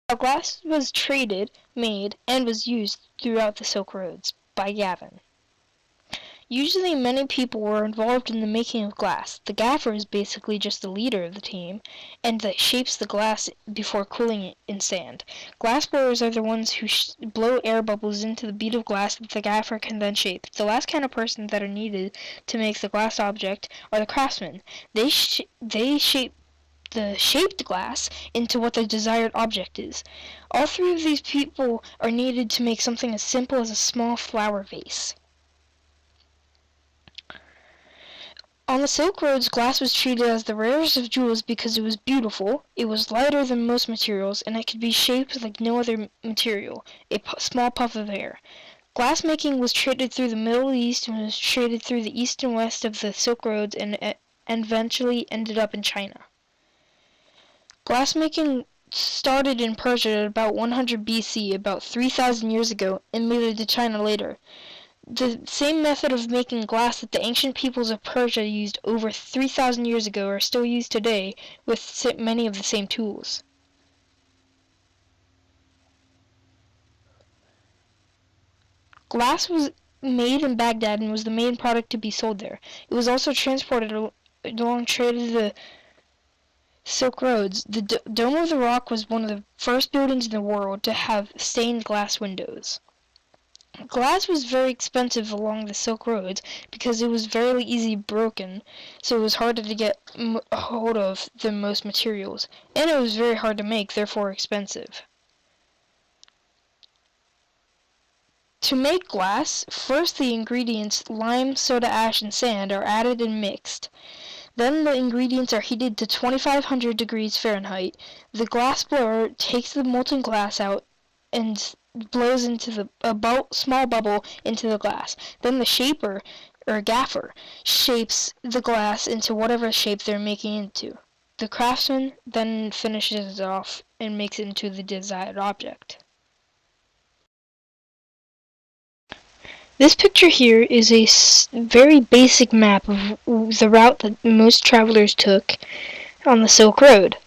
How glass was traded, made, and was used throughout the Silk Roads by Gavin. Usually many people were involved in the making of glass. The gaffer is basically just the leader of the team, and that shapes the glass before cooling it in sand. Glass blowers are the ones who blow air bubbles into the bead of glass that the gaffer can then shape. The last kind of person that are needed to make the glass object are the craftsmen. They shape the shaped glass into what the desired object is. All three of these people are needed to make something as simple as a small flower vase. On the Silk Roads, glass was treated as the rarest of jewels because it was beautiful, it was lighter than most materials, and it could be shaped like no other material, a small puff of air. Glass making was traded through the Middle East and was traded through the east and west of the Silk Roads and eventually ended up in China. Glass making started in Persia at about 100 BC, about 3,000 years ago, and made it to China later. The same method of making glass that the ancient peoples of Persia used over 3,000 years ago are still used today with many of the same tools. Glass was made in Baghdad and was the main product to be sold there. It was also transported along trade of the Silk Roads. The Dome of the Rock was one of the first buildings in the world to have stained glass windows. Glass was very expensive along the Silk Roads because it was very easily broken, so it was harder to get a hold of than most materials, and it was very hard to make, therefore expensive. To make glass, first the ingredients lime, soda ash, and sand are added and mixed. Then the ingredients are heated to 2,500 degrees Fahrenheit. The glass blower takes the molten glass out and blows into a small bubble into the glass. Then the shaper, or gaffer, shapes the glass into whatever shape they're making it into. The craftsman then finishes it off and makes it into the desired object. This picture here is a very basic map of the route that most travelers took on the Silk Road.